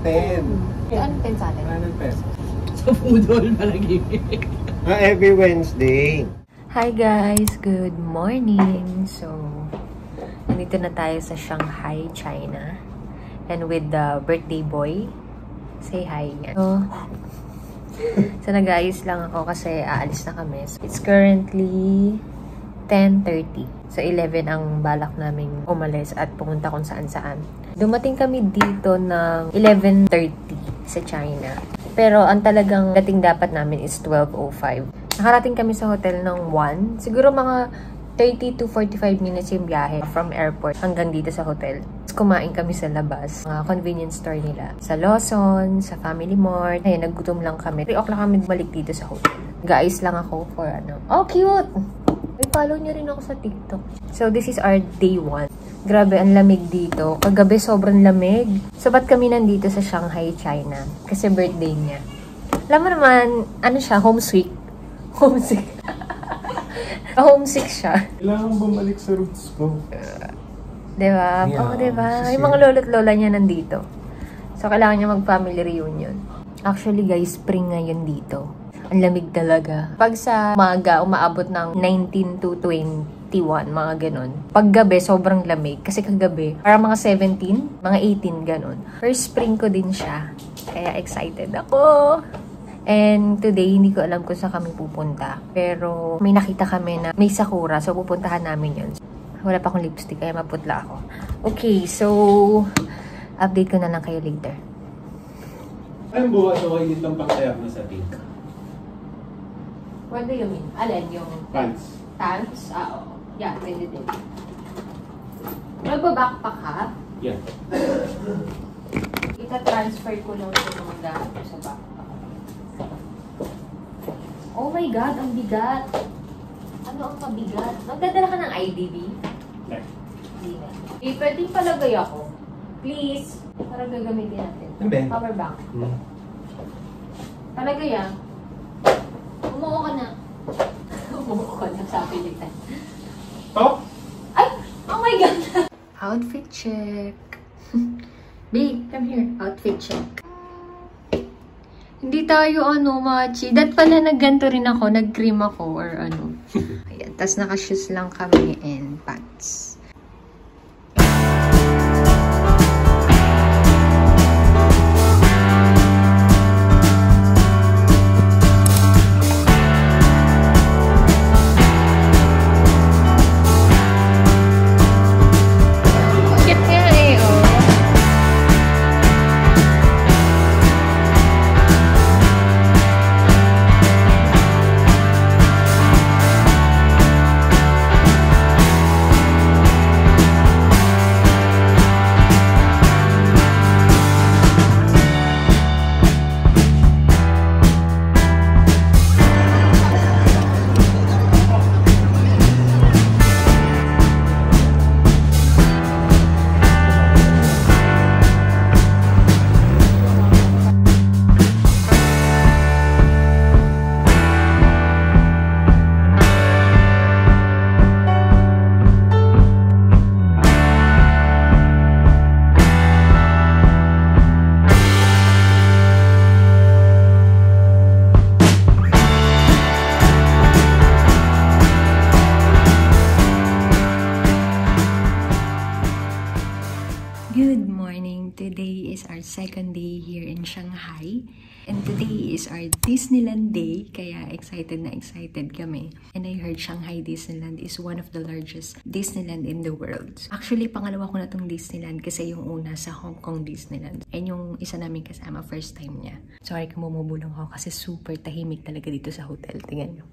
10. Ano 10 sa atin? 100 pesos. Sa food hall palagi. Every Wednesday. Hi guys! Good morning! So, nandito na tayo sa Shanghai, China. And with the birthday boy. Say hi. So nag-aayos lang ako kasi aalis na kami. So, it's currently 10:30. So, 11 ang balak naming umalis at pumunta kung saan-saan. Dumating kami dito ng 11:30 sa China. Pero ang talagang dating dapat namin is 12:05. Nakarating kami sa hotel ng 1. Siguro mga 30 to 45 minutes yung biyahe from airport hanggang dito sa hotel. Kumain kami sa labas, mga convenience store nila. Sa Lawson, sa Family Mart. Ayun, naggutom lang kami. 3 o'clock kami balik dito sa hotel. Guys lang ako for ano. Oh, cute! May follow nyo rin ako sa TikTok. So, this is our day 1. Grabe, ang lamig dito. Kagabi, sobrang lamig. So, ba't kami nandito sa Shanghai, China? Kasi birthday niya. Alam mo naman, ano siya, homesick. Homesick. Homesick siya. Kailangan bumalik sa roots ko. Diba? Yeah, Oo, diba? Yung mga lolo't lola niya nandito. So, kailangan niya mag-family reunion. Actually, guys, spring ngayon dito. Ang lamig talaga. Pag sa umaga, umaabot ng 19 to 21, mga ganon. Pag gabi, sobrang lamig. Kasi kagabi, parang mga 17, mga 18, ganon. First spring ko din siya. Kaya excited ako. And today, hindi ko alam kung saan kami pupunta. Pero may nakita kami na may sakura. So, pupuntahan namin yun. Wala pa akong lipstick, kaya maputla ako. Okay, so update ko na lang kayo later. Anong bukas o kayo ditong pangtayak na sa pink? What do you mean? Alin yung Pants. pants? Oo. Yeah, pwede din. Nagbabackpack ka? Yeah. Ita-transfer ko lang sa mga gamit ko sa backpack. Oh my God, ang bigat. Ano ang mabigat? Magdadala ka ng IDB? Hindi na. Eh, pwedeng palagay ako. Please. Para gagamitin natin. Power bank. Palagay ah. Umuo ka na. Umuo ka na sa pilitan. Top? Ay! Oh my God! Outfit check. Babe, come here. Outfit check. Hindi tayo machi. Dat pala nagganto rin ako, nag-cream ako or ano. Ayan, tas naka-shoes lang kami and pants. Good morning! Today is our second day here in Shanghai. And today is our Disneyland day. Kaya excited na excited kami. And I heard Shanghai Disneyland is one of the largest Disneyland in the world. Actually, pangalawa ko na itong Disneyland kasi yung una sa Hong Kong Disneyland. And yung isa namin kasama, first time niya. Sorry kung bumubulong ako kasi super tahimik talaga dito sa hotel. Tingnan nyo.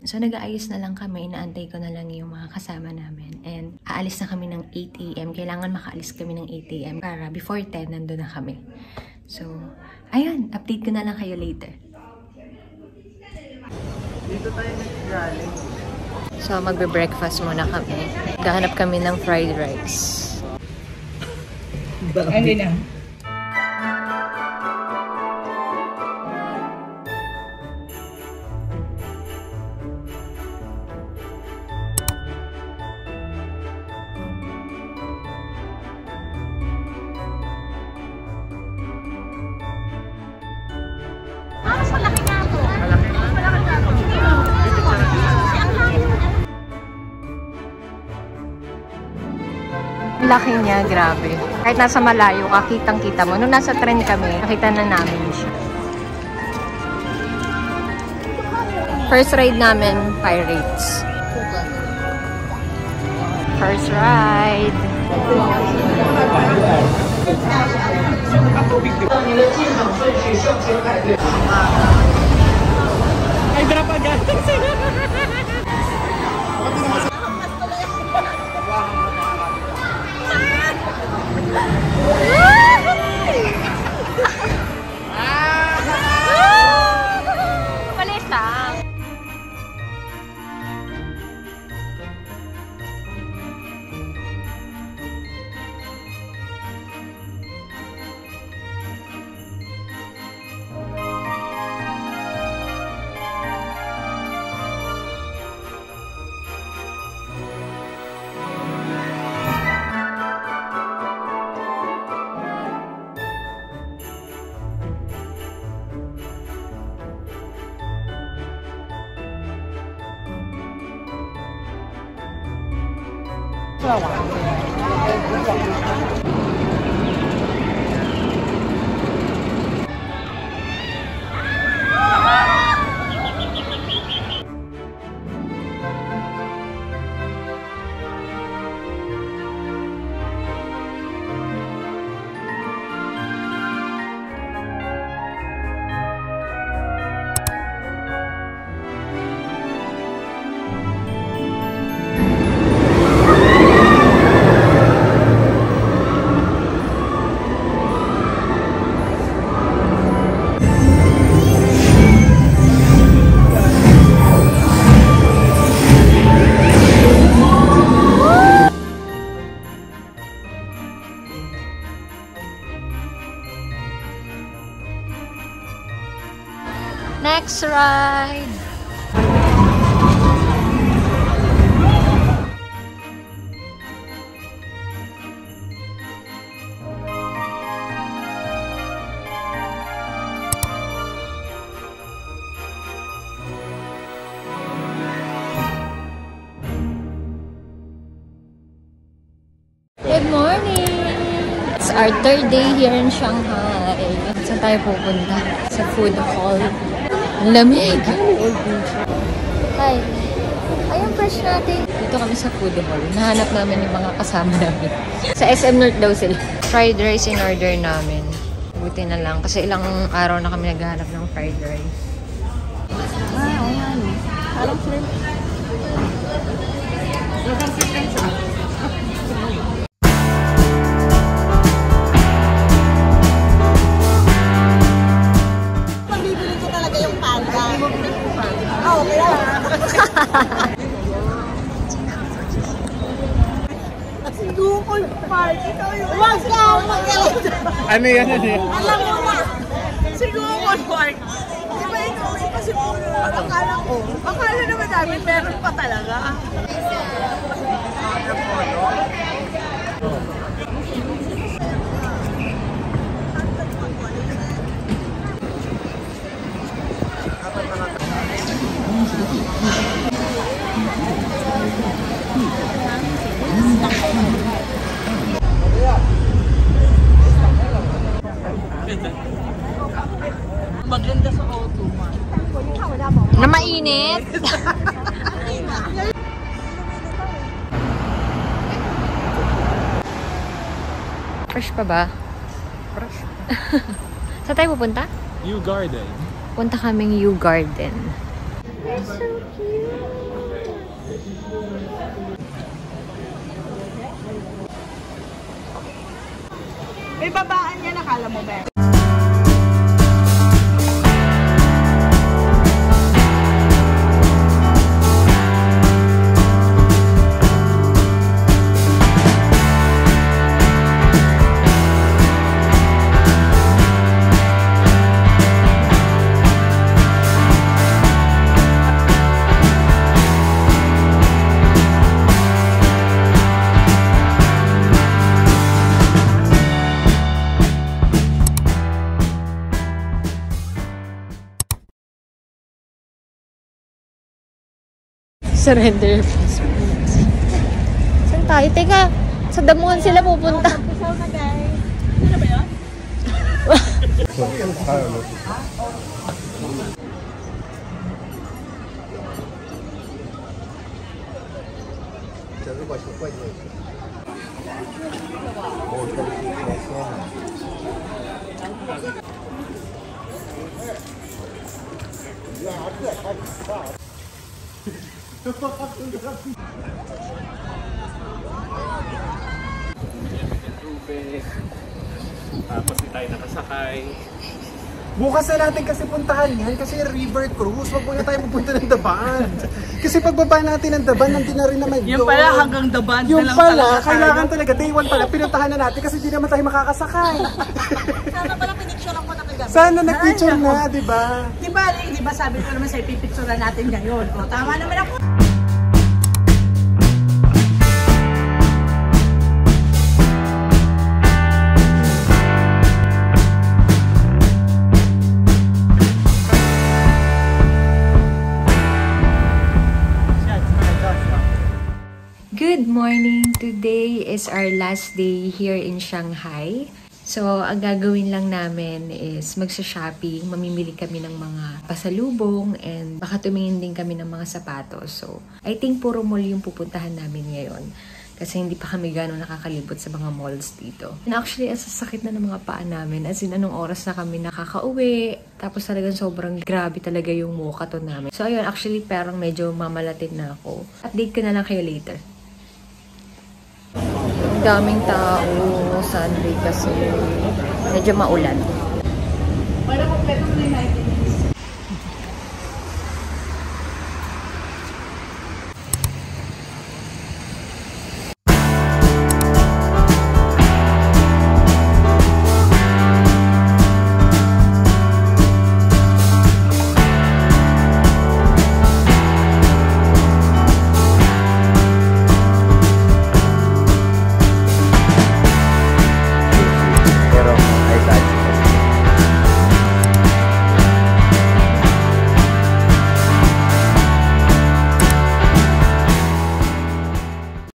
So, nag-aayos na lang kami. Inaantay ko na lang yung mga kasama namin. And aalis na kami ng 8 AM. Kailangan makaalis kami ng 8 AM para before 10, nandun na kami. So, ayun. Update ko na lang kayo later. Dito tayo nag-galing. So, magbe-breakfast muna kami. Gahanap kami ng fried rice. Ano na? Laki niya, grabe. Kahit nasa malayo ka, kitang-kita mo. Nung nasa trend kami, nakita na namin siya. First ride namin, Pirates. First ride. Ay, drop agad. Malit lang. Next ride. Good morning! It's our third day here in Shanghai. Saan tayo pupunta? Sa food hall. Ang lamig! Hi! Ayun, fresh natin. Dito kami sa food hall. Nahanap namin yung mga kasama namin. Sa SM North daw sila. Fried rice in order namin. Buti na lang. Kasi ilang araw na kami naghahanap ng fried rice. Oo nga. Parang shrimp. Ano yan? Ano yan? Alam mo na, siguro Park. Di ba ito? Kasi akala naman namin meron pa talaga. Maganda sa auto, man. Na mainit? Fresh pa ba? Fresh. Saan tayo pupunta? New Garden. Punta kaming Yew Garden. They're so cute! May babaan niya, nakala mo ba? Surrender, please. Saan tayo? Teka! Sa damuhan sila pupunta. Isaw na guys. Ano ba yun? Tapos di tayo nakasakay. Bukas na natin kasi puntahan yan kasi river cruise. Wag muna tayo pupunta ng Daban. Kasi pagbaba natin ng Daban, nandun na rin naman Yung pala hanggang Daban na Yung lang pala, talaga kailangan talaga, day 1 pala, pinuntahan na natin kasi di naman tayo makakasakay. Sana pala pinicture ako na kagabi. Sana nag-picture na, di ba? Di ba sabi ko naman sa ipipicture natin ngayon. O, tama naman ako. Good morning! Today is our last day here in Shanghai. So, ang gagawin lang namin is magsa-shopping, mamimili kami ng mga pasalubong, and baka tumingin din kami ng mga sapatos. So, I think puro mall yung pupuntahan namin ngayon. Kasi hindi pa kami gano'ng nakakalibot sa mga malls dito. And actually, ang sasakit na ng mga paa namin. As in, anong oras na kami nakakauwi. Tapos talagang sobrang grabe talaga yung mukato namin. So, ayun, actually, parang medyo mamalatin na ako. Update ko na lang kayo later. Daming tao, Sunday kasi medyo maulan. Para kompleto na yung